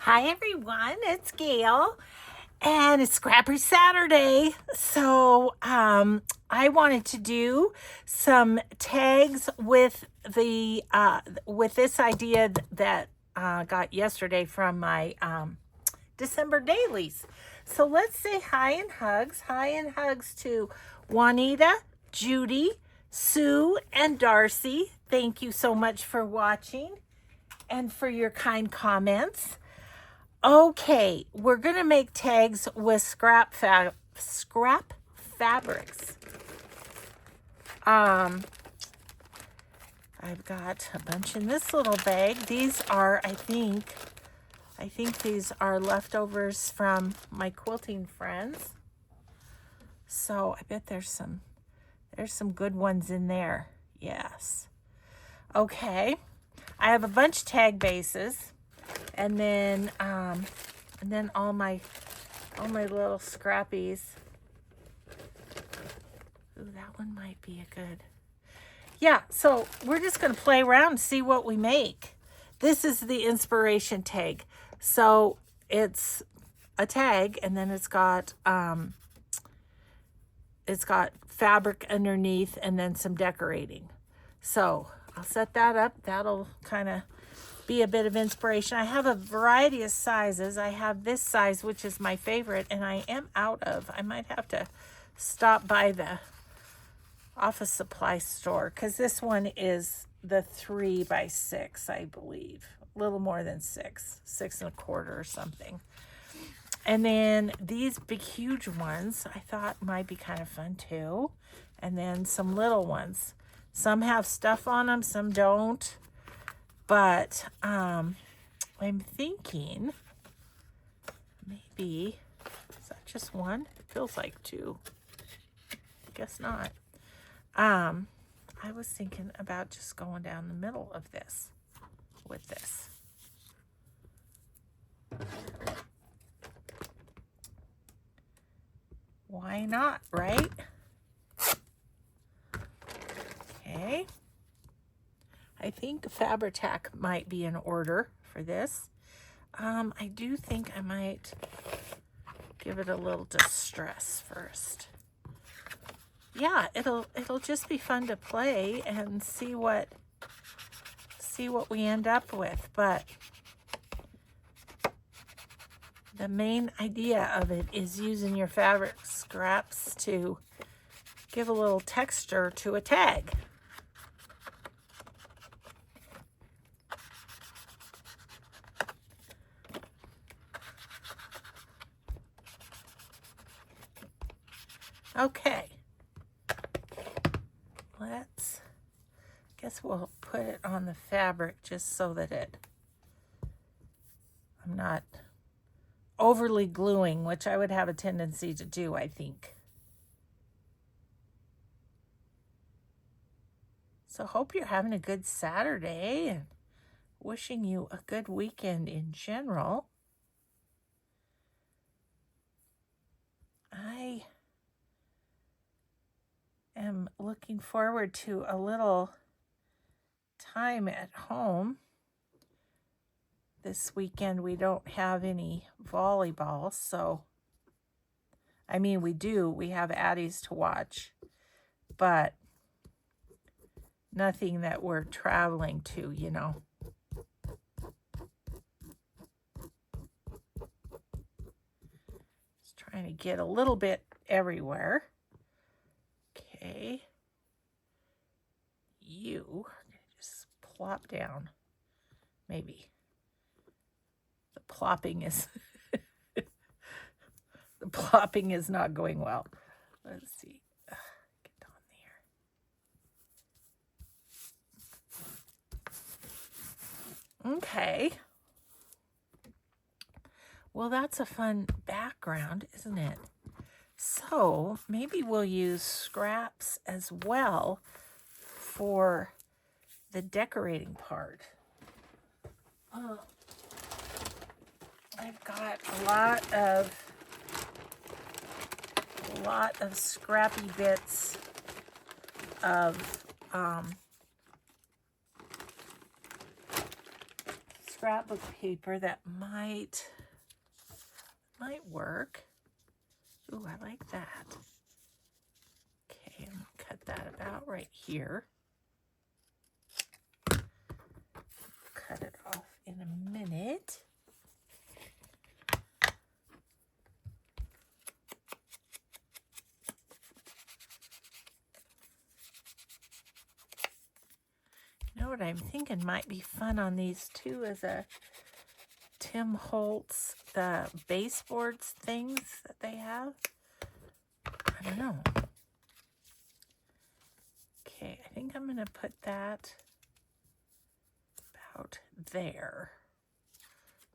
Hi everyone, it's Gail, and it's Scrappy Saturday. So I wanted to do some tags with the with this idea that got yesterday from my December dailies. So let's say hi and hugs. Hi and hugs to Juanita, Judy, Sue, and Darcy. Thank you so much for watching and for your kind comments. Okay, we're going to make tags with scrap fabrics. I've got a bunch in this little bag. These are, I think these are leftovers from my quilting friends. So I bet there's some good ones in there. Yes. Okay. I have a bunch of tag bases. And then all my little scrappies. Ooh, that one might be a good. Yeah, so we're just going to play around and see what we make. This is the inspiration tag. So it's a tag, and then it's got fabric underneath, and then some decorating. So I'll set that up. That'll kind of be a bit of inspiration. I have a variety of sizes. I have this size, which is my favorite, and I am out of. I might have to stop by the office supply store because this one is the 3x6, I believe. A little more than 6 1/4 or something. And then these big, huge ones I thought might be kind of fun too. And then some little ones. Some have stuff on them, some don't. But I'm thinking maybe, is that just one? It feels like two. I guess not. I was thinking about just going down the middle of this with this. Why not, right? Okay. I think Fabri-Tac might be in order for this. I do think I might give it a little distress first. Yeah, it'll just be fun to play and see what we end up with. But the main idea of it is using your fabric scraps to give a little texture to a tag. Okay, guess we'll put it on the fabric just so that I'm not overly gluing, which I would have a tendency to do, I think. So hope you're having a good Saturday and wishing you a good weekend in general. I am looking forward to a little time at home. This weekend we don't have any volleyball, so I mean we do. We have Addie's to watch, but nothing that we're traveling to, you know. Just trying to get a little bit everywhere. Okay. You just plop down. Maybe. The plopping is the plopping is not going well. Let's see. Get on there. Okay. Well, that's a fun background, isn't it? So maybe we'll use scraps as well for the decorating part. I've got a lot of scrappy bits of scrapbook paper that might work. Ooh, I like that. Okay, I'm gonna cut that about right here. Cut it off in a minute. You know what I'm thinking might be fun on these too is a Tim Holtz, the baseboards things that they have. I don't know. Okay, I think I'm gonna put that about there.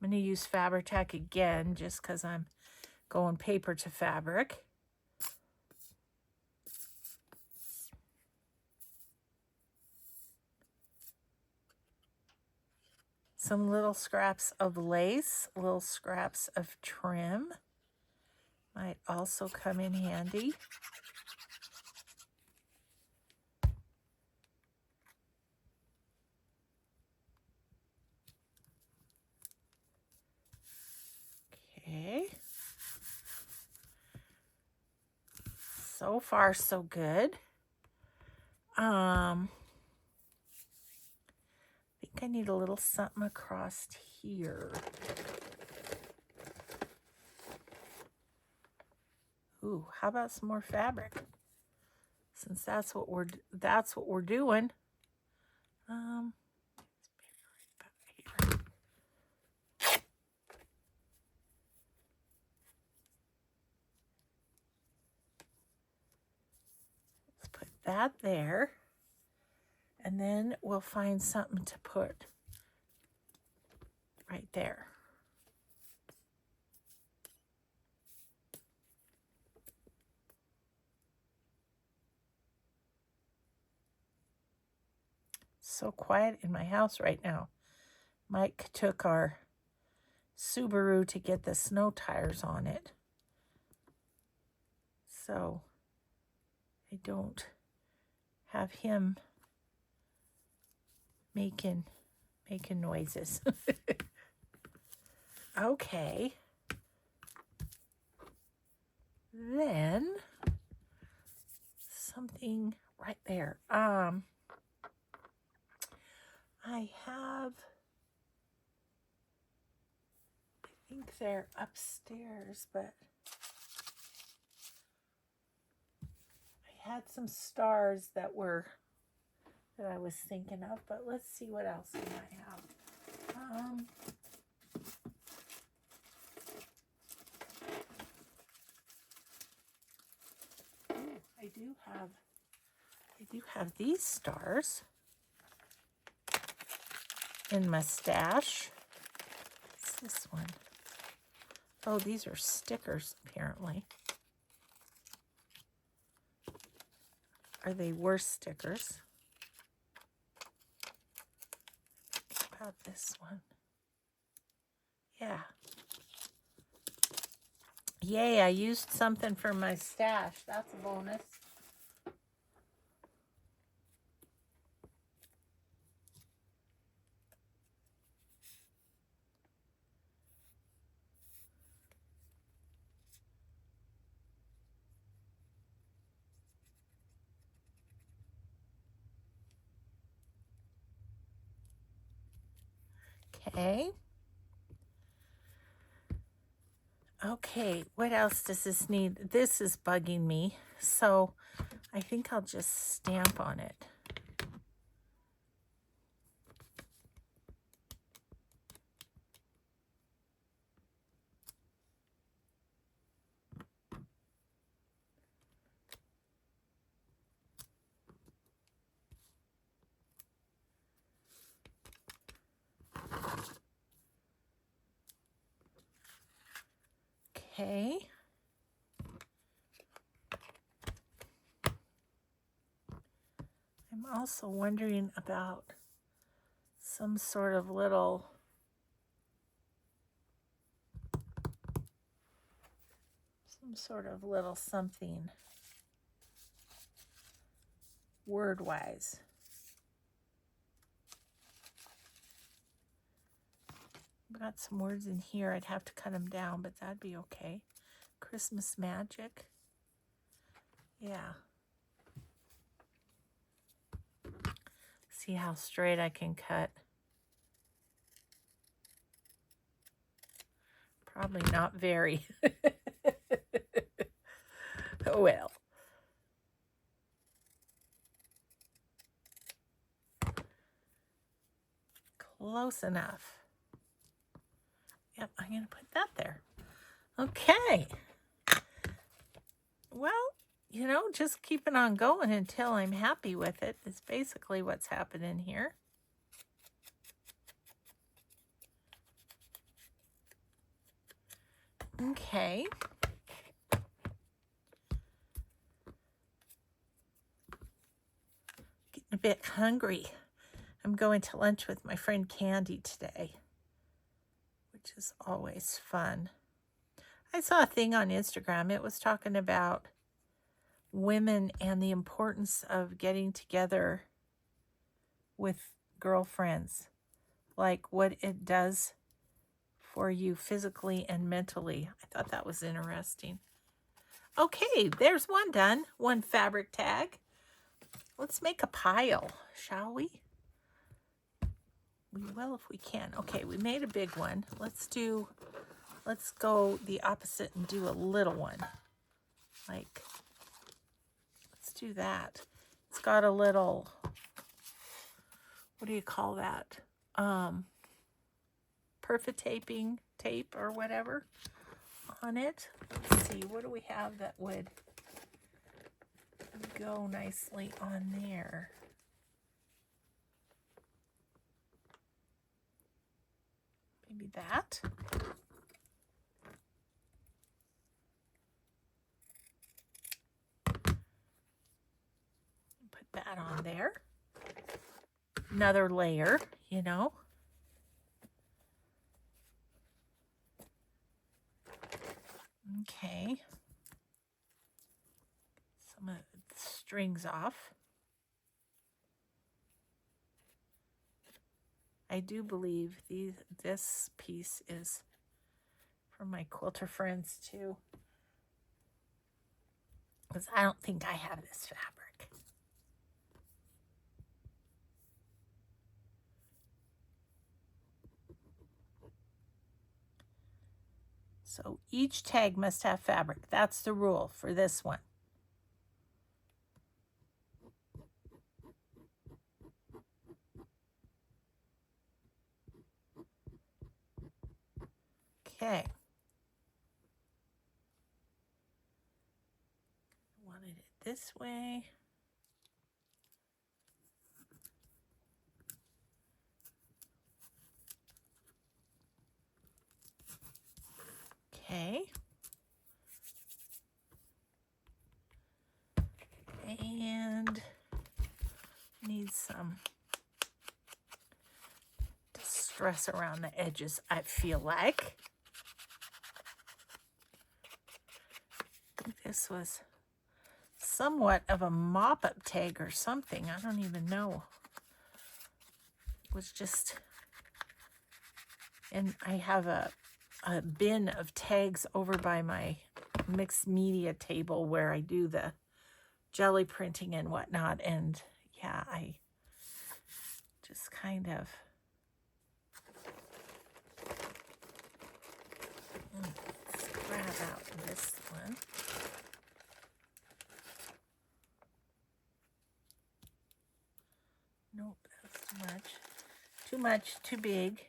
I'm gonna use Fabri-Tac again just because I'm going paper to fabric. Some little scraps of lace, little scraps of trim might also come in handy. Okay. So far, so good. I think I need a little something across here. Ooh, how about some more fabric? Since that's what we're doing. Let's put that there. And then we'll find something to put right there. So quiet in my house right now. Mike took our Subaru to get the snow tires on it. So I don't have him making noises. Okay. Then something right there. I think they're upstairs, but I had some stars that I was thinking of, but let's see what else we might have. I do have these stars in my stash. What's this one? Oh, these are stickers, apparently. Or they were stickers. What about this one? Yeah. Yay, I used something from my stash. That's a bonus. Okay. Okay, what else does this need? This is bugging me, so I think I'll just stamp on it. Okay. I'm also wondering about some sort of little something word-wise. I've got some words in here. I'd have to cut them down, but that'd be okay. Christmas magic. Yeah. See how straight I can cut. Probably not very. Oh well. Close enough. Yep, I'm going to put that there. Okay. Well, you know, just keeping on going until I'm happy with it is basically what's happening here. Okay. Getting a bit hungry. I'm going to lunch with my friend Candy today, which is always fun. I saw a thing on Instagram. It was talking about women and the importance of getting together with girlfriends, like what it does for you physically and mentally. I thought that was interesting. Okay, there's one done. One fabric tag. Let's make a pile, shall we? We will if we can. Okay, we made a big one. Let's go the opposite and do a little one. Like, let's do that. It's got a little, what do you call that? Perfitaping tape or whatever on it. Let's see, what do we have that would go nicely on there? Maybe that. Put that on there. Another layer, you know. Okay. Some of the strings off. I do believe this piece is from my quilter friends too, because I don't think I have this fabric. So each tag must have fabric. That's the rule for this one. Okay. Wanted it this way. Okay. And need some distress around the edges, I feel like. I think this was somewhat of a mop-up tag or something. I don't even know. It was just, and I have a bin of tags over by my mixed media table where I do the jelly printing and whatnot. And yeah, I just kind of let's grab out this one. Nope, that's too much. Too much, too big.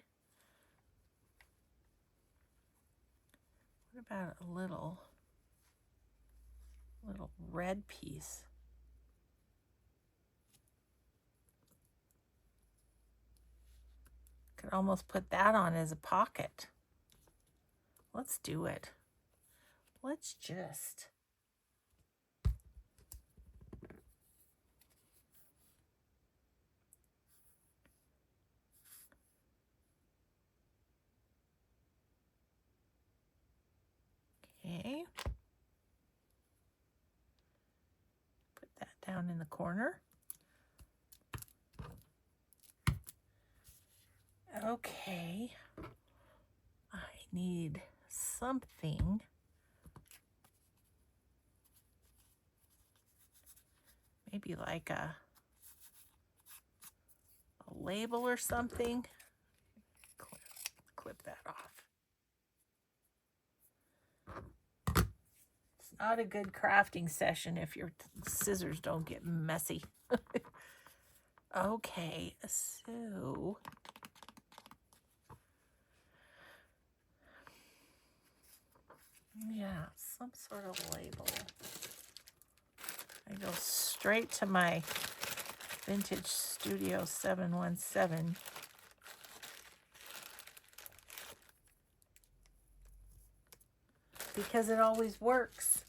What about a little red piece? Could almost put that on as a pocket. Let's do it. Let's just okay. Put that down in the corner. Okay. need something. Maybe like a label or something. Clip that off. It's not a good crafting session if your scissors don't get messy. Okay, so yeah, some sort of label. I go straight to my Vintage Studio 717. Because it always works.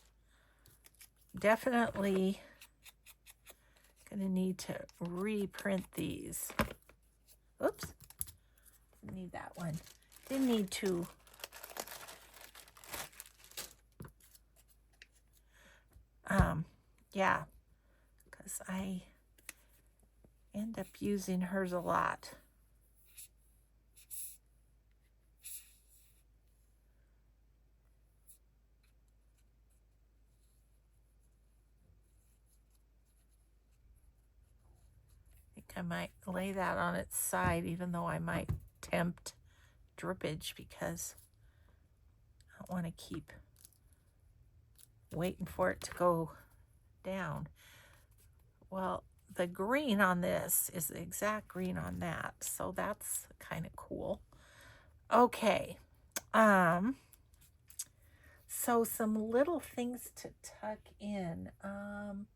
Definitely gonna need to reprint these. Oops. Didn't need that one. Didn't need to. Yeah, because I end up using hers a lot. I think I might lay that on its side, even though I might tempt drippage, because I don't want to keep waiting for it to go down. Well, the green on this is the exact green on that, so that's kind of cool. Okay, so some little things to tuck in. I'm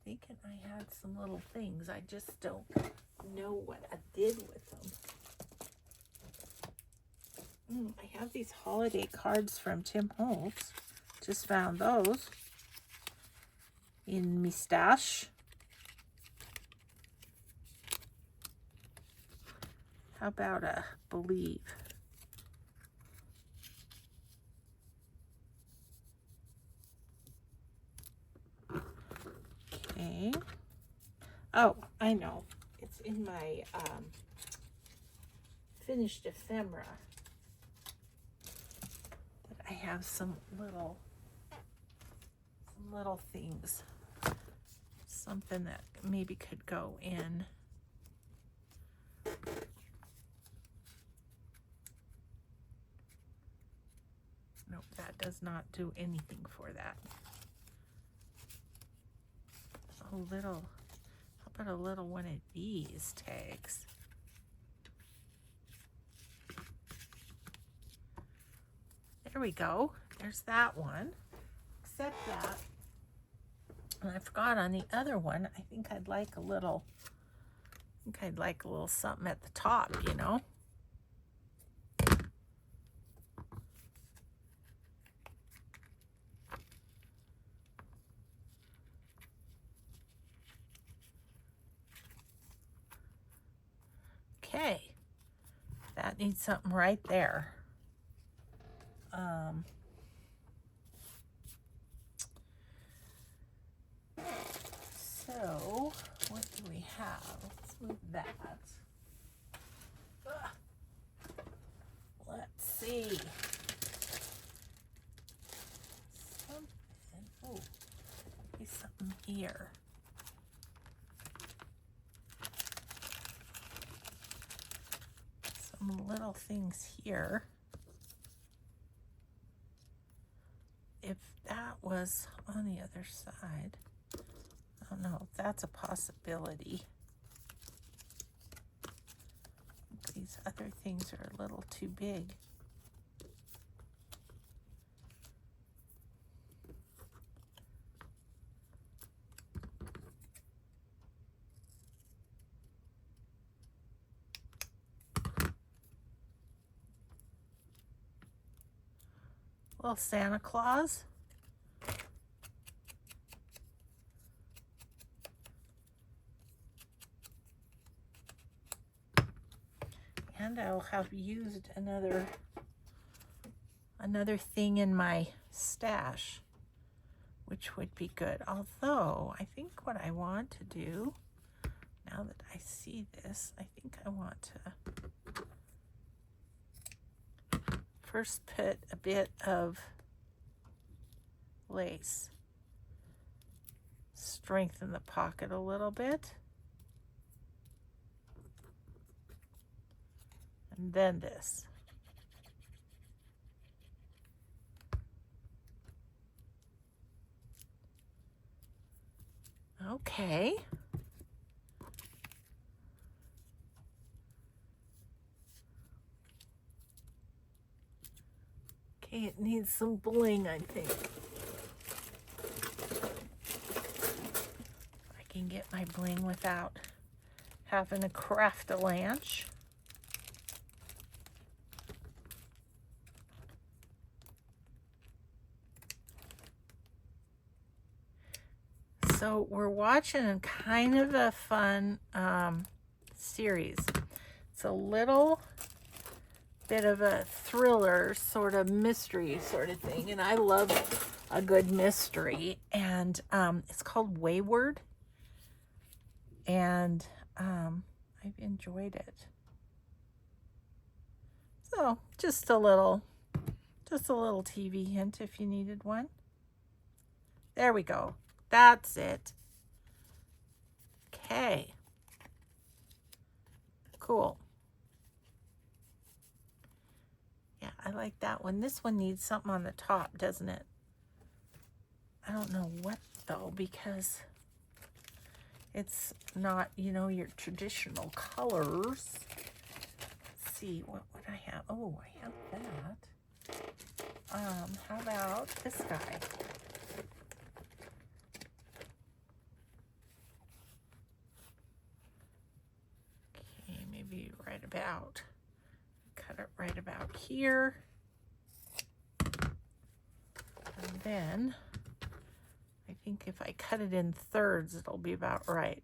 thinking I had some little things. I just don't know what I did with them. I have these holiday cards from Tim Holtz. Just found those in my stash. How about a Believe? Okay. Oh, I know. It's in my finished ephemera. But I have some little things. Something that maybe could go in. Nope, that does not do anything for that. A little, how about a little one of these tags? There we go. There's that one. Except that, and I forgot on the other one, I think I'd like a little something at the top, you know? Okay, that needs something right there. So what do we have? Let's move that. Let's see. Something. Oh, maybe something here. Some little things here. If that was on the other side, I don't know if that's a possibility. These other things are a little too big. Little Santa Claus. And I'll have used another thing in my stash, which would be good. Although I think what I want to do, now that I see this, I think I want to first put a bit of lace. Strengthen the pocket a little bit. And then this. Okay. Okay, it needs some bling, I think. I can get my bling without having to craft a lanch. So we're watching a kind of a fun series. It's a little bit of a thriller, sort of mystery sort of thing, and I love a good mystery. And it's called Wayward, and I've enjoyed it. So just a little TV hint if you needed one. There we go. That's it. Okay. Cool. Yeah, I like that one. This one needs something on the top, doesn't it? I don't know what though, because it's not, you know, your traditional colors. Let's see, what would I have? Oh, I have that. How about this guy? Cut it right about here. And then I think if I cut it in thirds, it'll be about right.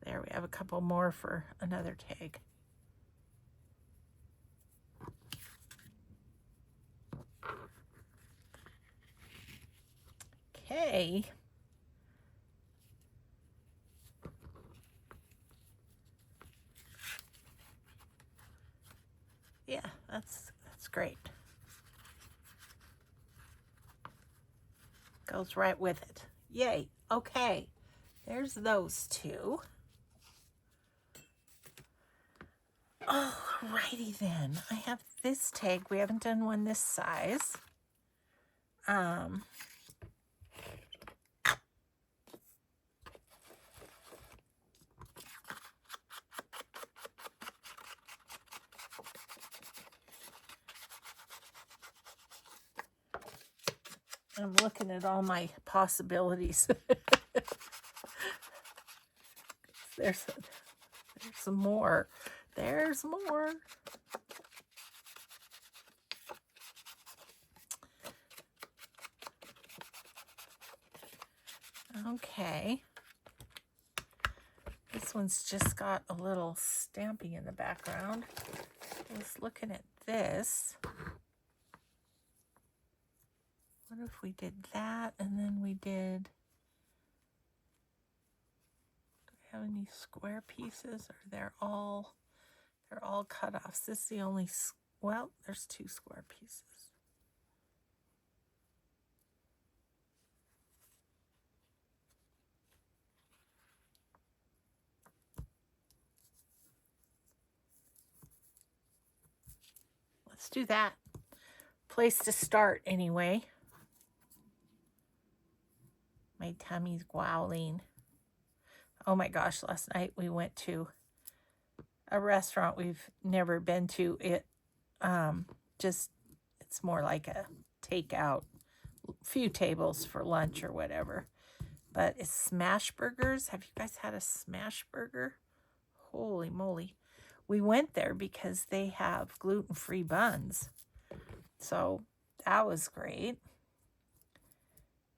There, we have a couple more for another tag. Okay. Yeah, that's great. Goes right with it. Yay. Okay. There's those two. Alrighty then. I have this tag. We haven't done one this size. I'm looking at all my possibilities. There's some more. There's more. Okay. This one's just got a little stamping in the background. I was looking at this. What if we did that and then we did, do we have any square pieces, or they're all cut offs? This is the only, well, there's two square pieces. Let's do that. Place to start anyway. My tummy's growling. Oh my gosh, last night we went to a restaurant we've never been to. It's more like a takeout, few tables for lunch or whatever. But it's smash burgers. Have you guys had a smash burger? Holy moly. We went there because they have gluten-free buns. So that was great.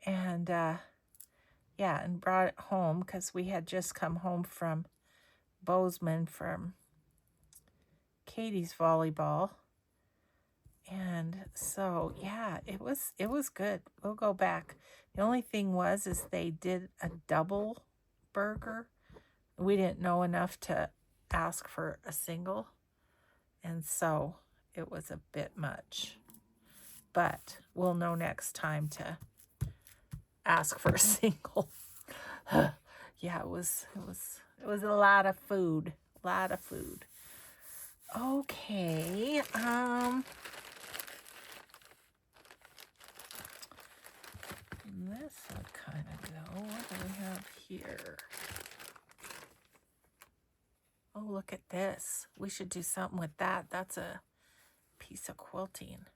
And yeah, and brought it home because we had just come home from Bozeman from Katie's volleyball. And so yeah, it was good. We'll go back. The only thing is they did a double burger, we didn't know enough to ask for a single, and so it was a bit much. But we'll know next time to ask for a single. Yeah, it was a lot of food. Okay. This would kind of go. What do we have here? Oh, look at this. We should do something with that. That's a piece of quilting.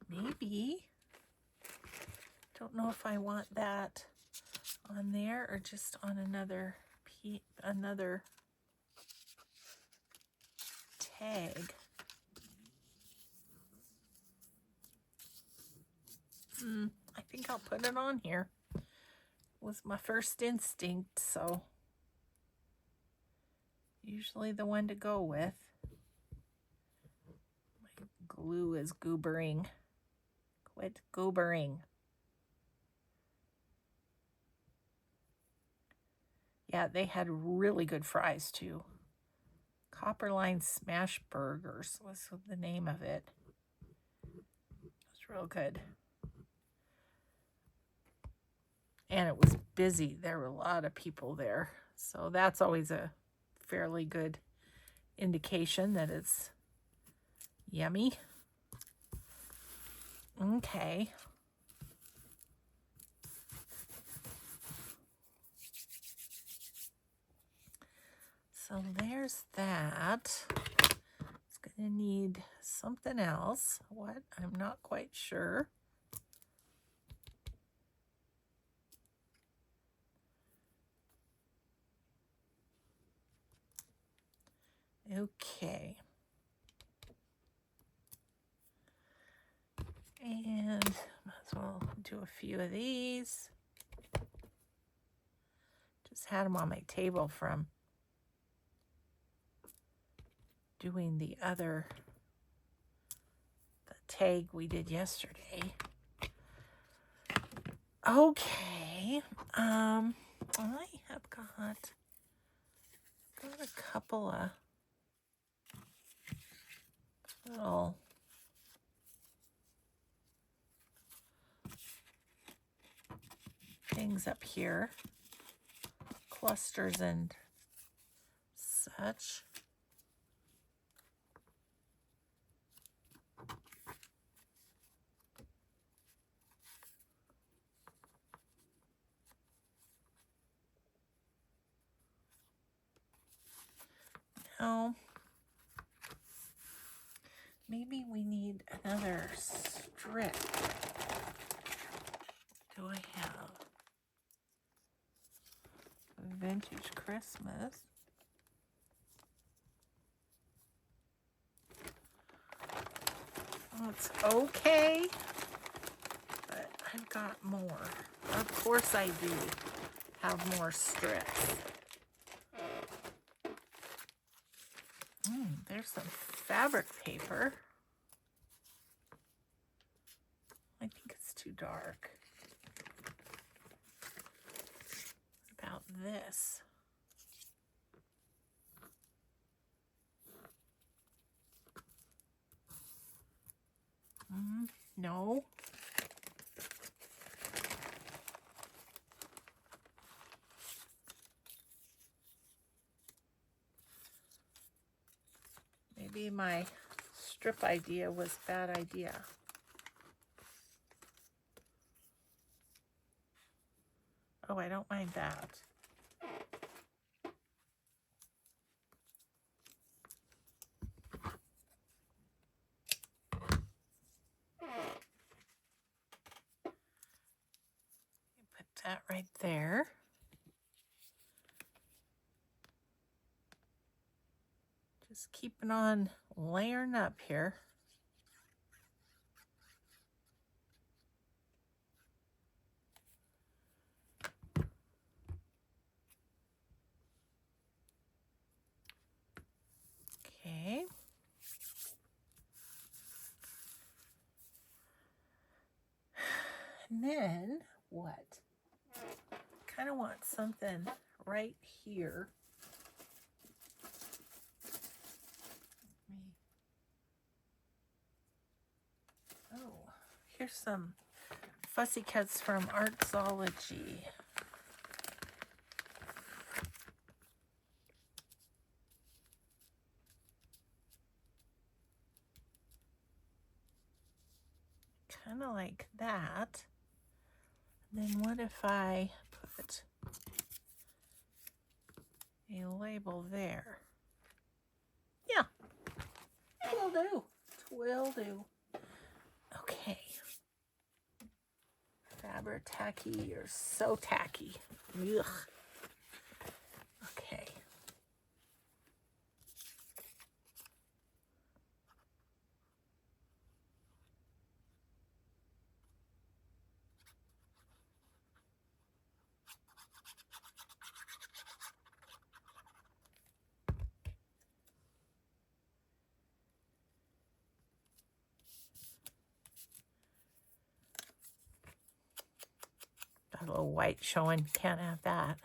Maybe. Don't know if I want that on there or just on another tag. I think I'll put it on here. It was my first instinct, so usually the one to go with. My glue is goobering. Quit goobering. Yeah, they had really good fries too. Copperline Smash Burgers was the name of it. It was real good. And it was busy. There were a lot of people there. So that's always a fairly good indication that it's yummy. Okay. So there's that. It's going to need something else. What? I'm not quite sure. Okay. And might as well do a few of these. Just had them on my table from doing the tag we did yesterday. Okay. I have got a couple of little things up here, clusters and such. Now, maybe we need another strip. Do I have Vintage Christmas? Oh, it's okay, but I've got more. Of course I do have more strips. There's some fabric paper. I think it's too dark. What about this? No. Maybe my strip idea was a bad idea. Oh, I don't mind that. Put that right there. Just keeping on layering up here. Okay. then what? Kind of want something right here. Oh, here's some Fussy Cuts from Artsology. Kind of like that. Then what if I put a label there? Yeah, it will do. It will do. Okay. Faber tacky, you're so tacky. Ugh. Okay. Got a little white showing. Can't have that.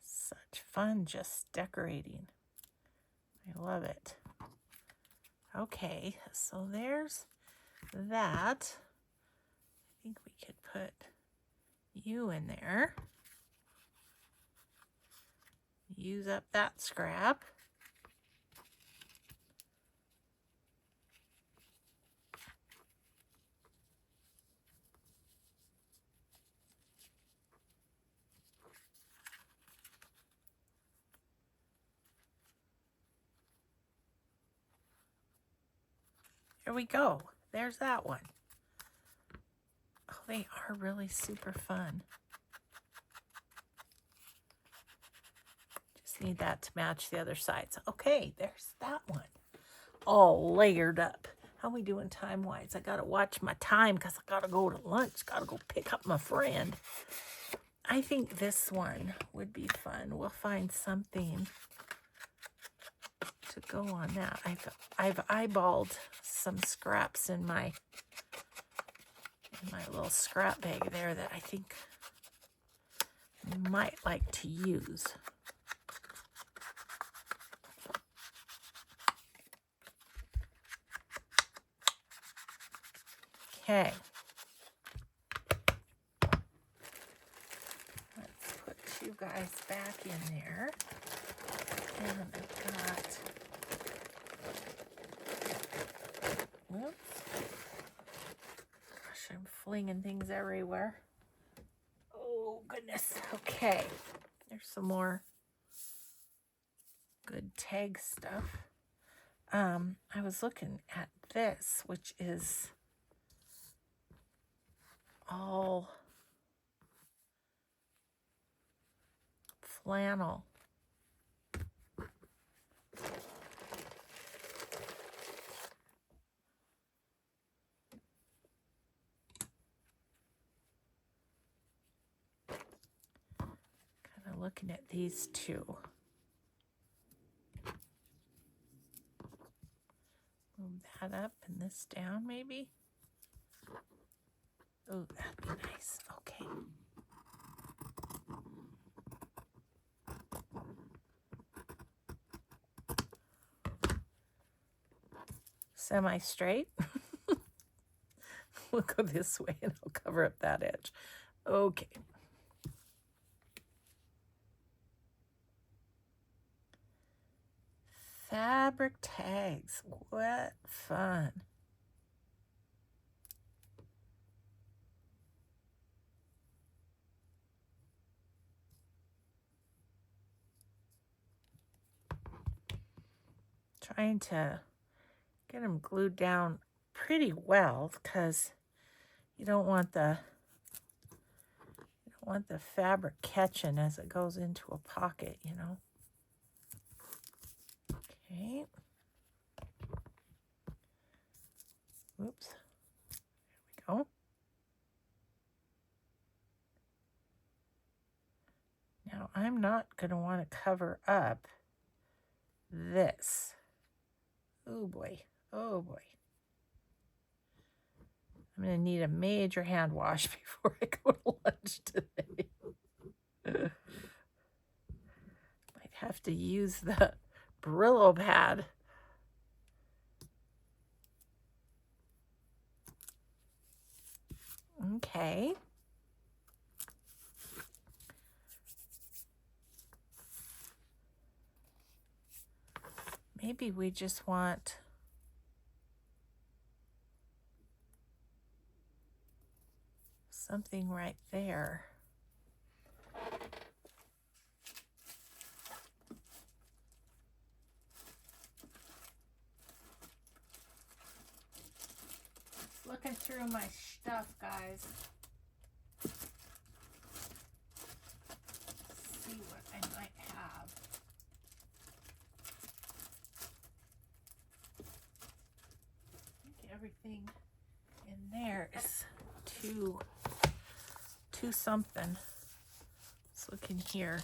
Such fun just decorating. I love it. Okay, so there's that. I think we could put you in there. Use up that scrap. There we go. There's that one. Oh, they are really super fun. Just need that to match the other sides. Okay, there's that one. All layered up. How we doing time-wise? I got to watch my time because I got to go to lunch. Got to go pick up my friend. I think this one would be fun. We'll find something to go on that. I've eyeballed some scraps in my little scrap bag there that I think I might like to use. Okay. Let's put you guys back in there. And I've got, whoops. Gosh, I'm flinging things everywhere. Oh, goodness. Okay. There's some more good tag stuff. I was looking at this, which is all flannel. Kind of looking at these two. Move that up and this down, maybe. Oh, that'd be nice. Okay. Semi-straight. We'll go this way and I'll cover up that edge. Okay. Fabric tags. What fun. Trying to get them glued down pretty well because you don't want the fabric catching as it goes into a pocket, you know. Okay. Oops. There we go. not going to want to cover up this. Oh boy. Oh boy. I'm going to need a major hand wash before I go to lunch today. Might have to use the Brillo pad. Okay. Maybe we just want something right there. Looking through my stuff, guys. See what I might have. I think everything in there is too something. Let's look in here.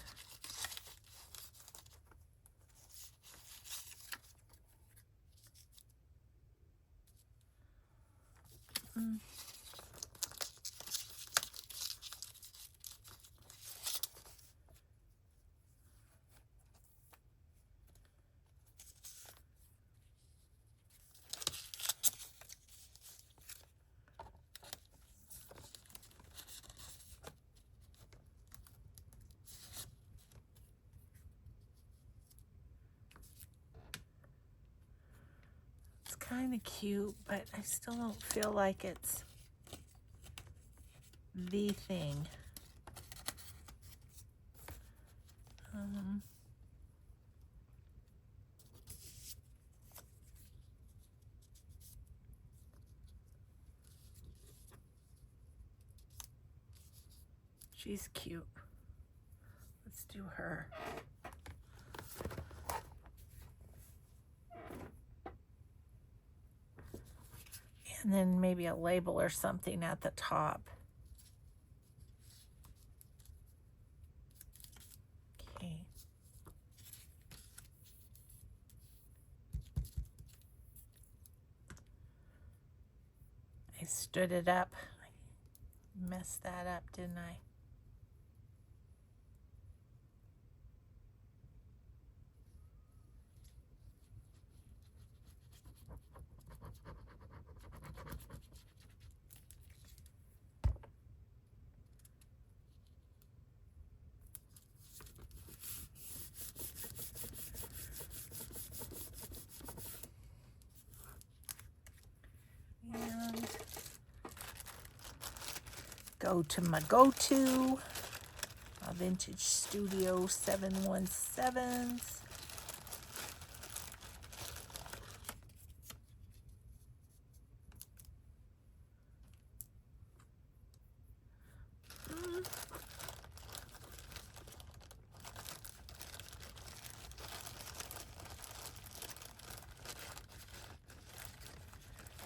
Kind of cute, but I still don't feel like it's the thing. She's cute. Let's do her. And then maybe a label or something at the top. Okay. I stood it up. I messed that up, didn't I? And go to my go-to, a Vintage Studio 717s.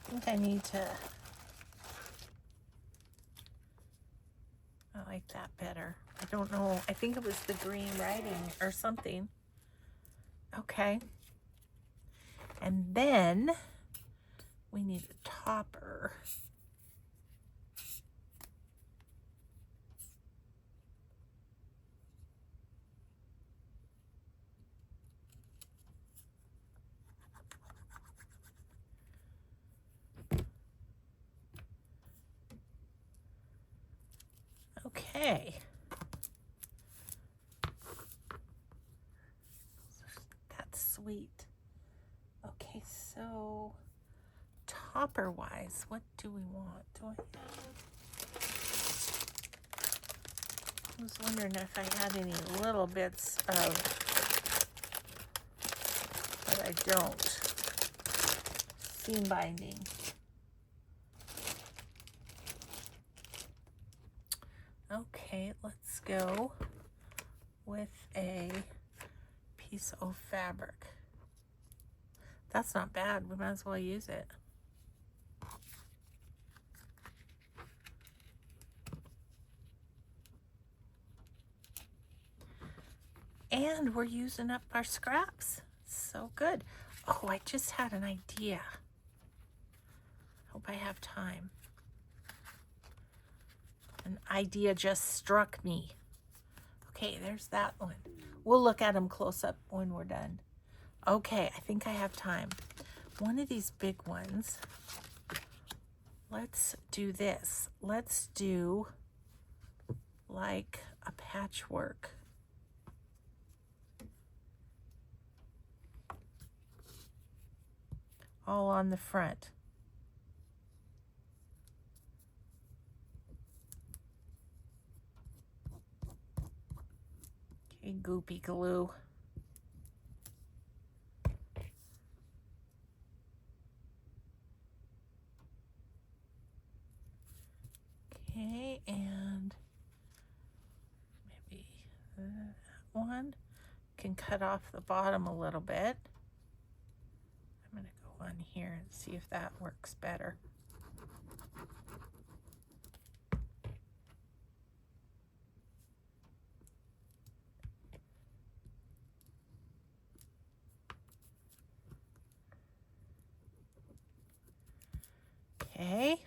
I think I need to, I like that better. I don't know, I think it was the green writing or something. Okay. And then we need a topper. Okay. That's sweet. Okay, so topper wise, what do we want? I was wondering if I had any little bits of, but I don't. Seam binding. Okay, let's go with a piece of fabric. That's not bad. We might as well use it. And we're using up our scraps. So good. Oh, I just had an idea. Hope I have time. An idea just struck me. Okay, there's that one. We'll look at them close up when we're done. Okay, I think I have time. One of these big ones. Let's do this. Let's do like a patchwork. All on the front. Okay, goopy glue. Okay, and maybe that one. Can cut off the bottom a little bit. I'm going to go on here and see if that works better. Okay.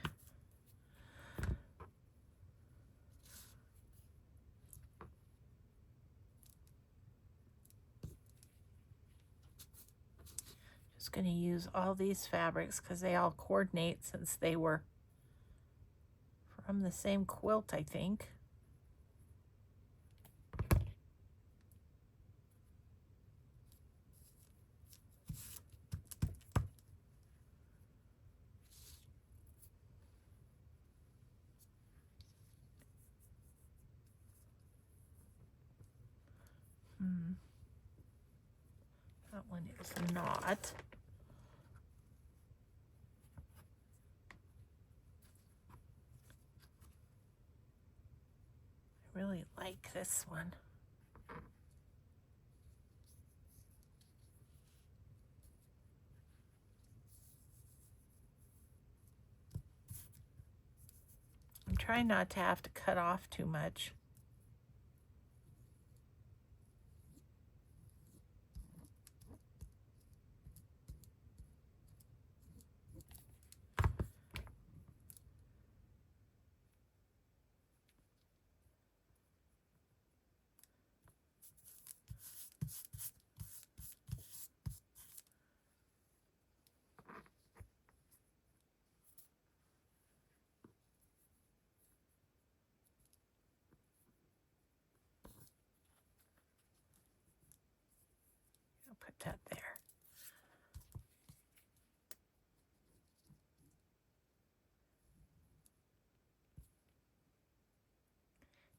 Just going to use all these fabrics because they all coordinate since they were from the same quilt, I think. That one is not. I really like this one. I'm trying not to have to cut off too much. I'll put that there.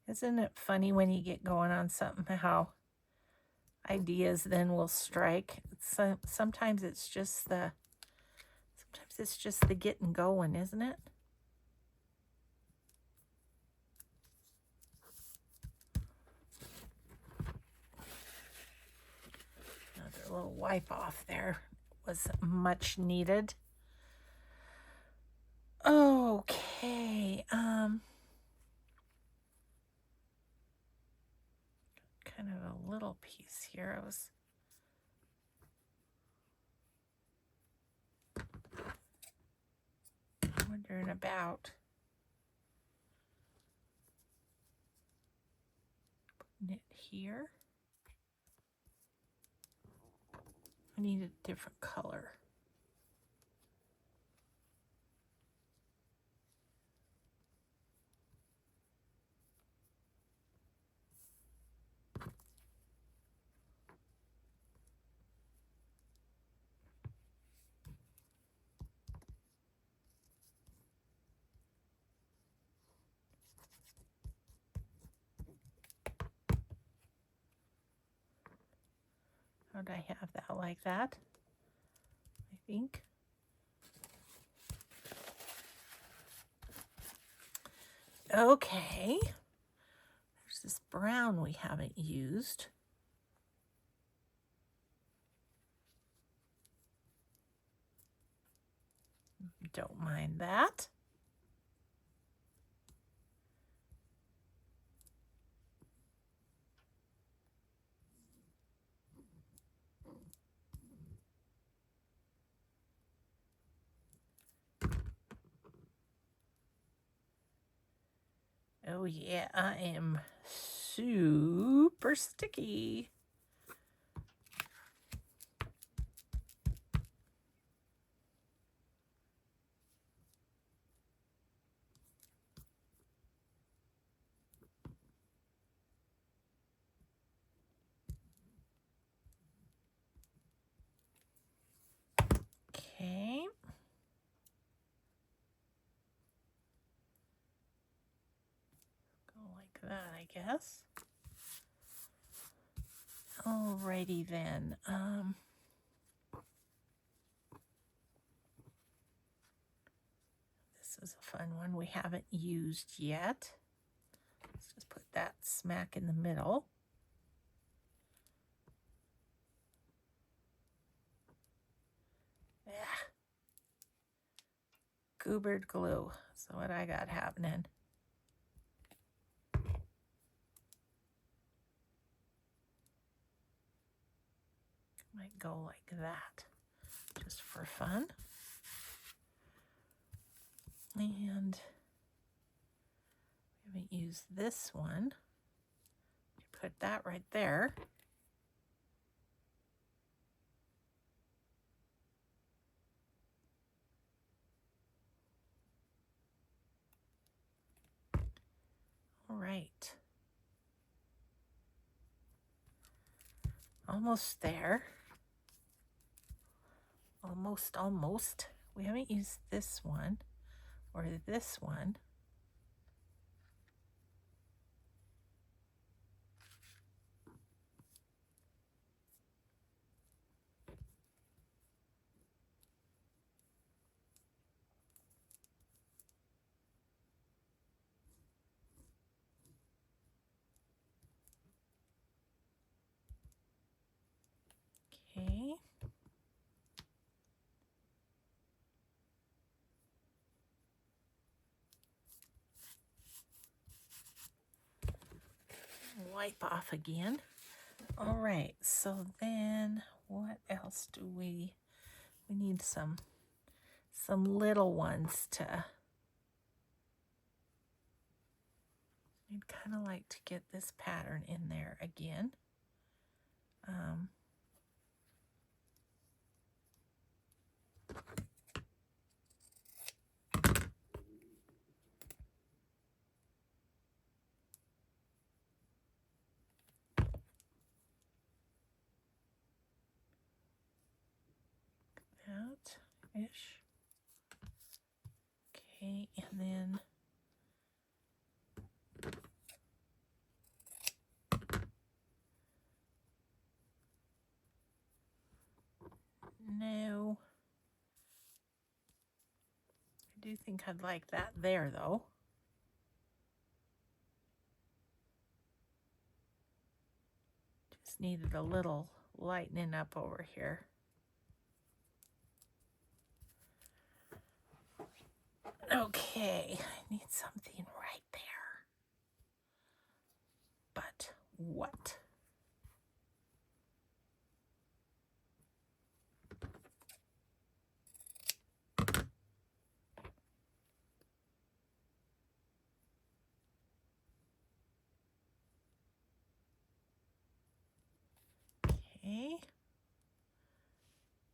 Isn't it funny when you get going on something how ideas then will strike? Sometimes it's just the getting going, isn't it? Another little wipe off there was much needed. Okay, kind of a little piece here. I was wondering about putting it here. I need a different color. How'd I have that like that? I think. Okay. There's this brown we haven't used. Don't mind that. yeah, I am super sticky. Okay. Go like that, I guess. Alrighty then. This is a fun one we haven't used yet. Let's just put that smack in the middle. Yeah. Goobered glue. So what I got happening. Might go like that, just for fun. And we haven't used this one. Put that right there. All right. Almost there. Almost. We haven't used this one or this one. Okay. Wipe off again. All right, so then what else do we need some little ones to, I'd kind of like to get this pattern in there again. That-ish. Okay, and then no. I do think I'd like that there though. Just needed a little lightening up over here. Okay, I need something right there. But what? Okay.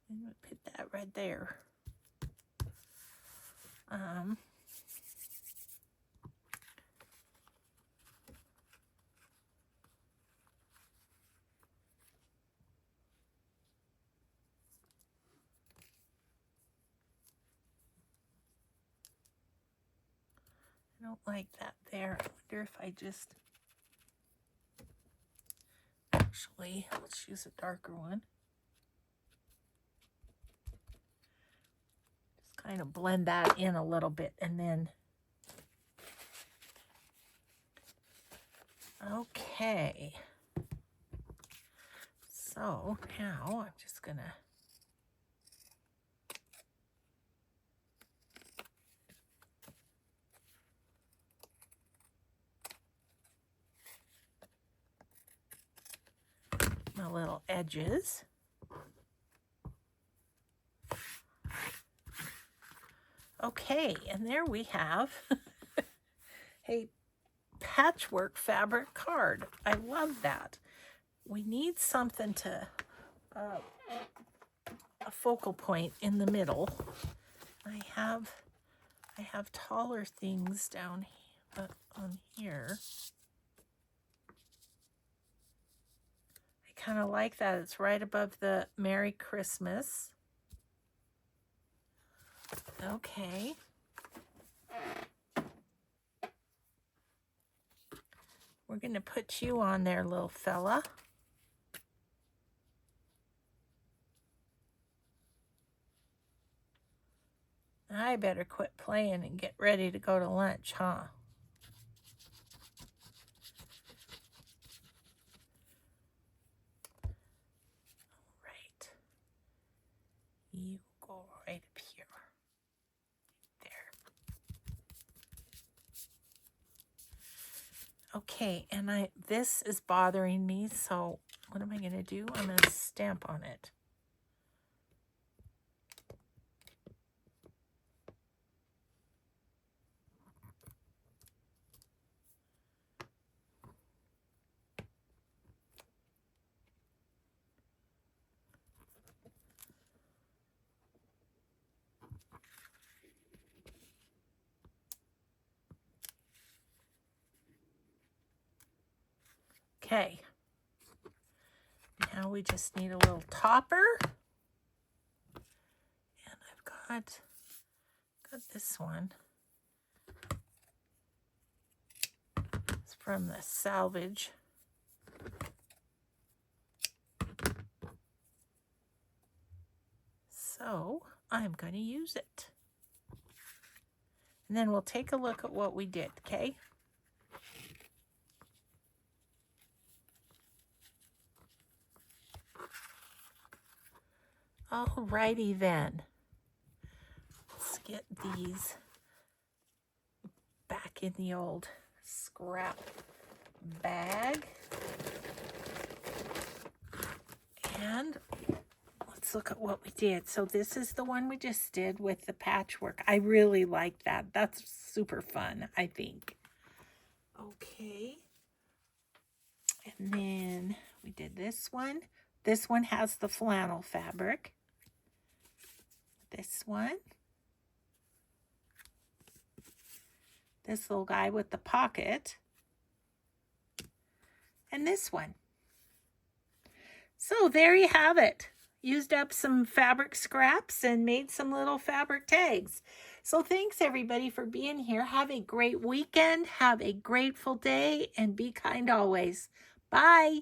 And we'll put that right there. I don't like that there. I wonder if I just, actually, let's use a darker one. Just kind of blend that in a little bit and then, okay. So now I'm just gonna my little edges. Okay, and there we have a patchwork fabric card. I love that. We need something to, a focal point in the middle. I have taller things down on here. I kind of like that. It's right above the Merry Christmas. Okay. We're going to put you on there, little fella. I better quit playing and get ready to go to lunch, huh? Right. You go right up here. Okay, and this is bothering me, so what am I going to do? I'm going to stamp on it. Okay, now we just need a little topper. And I've got this one. It's from the salvage. So I'm going to use it. And then we'll take a look at what we did, okay? Alrighty then. Let's get these back in the old scrap bag. And let's look at what we did. So this is the one we just did with the patchwork. I really like that. That's super fun, I think. Okay. And then we did this one. This one has the flannel fabric. This one. This little guy with the pocket. And this one. So there you have it. Used up some fabric scraps and made some little fabric tags. So thanks everybody for being here. Have a great weekend. Have a grateful day and be kind always. Bye.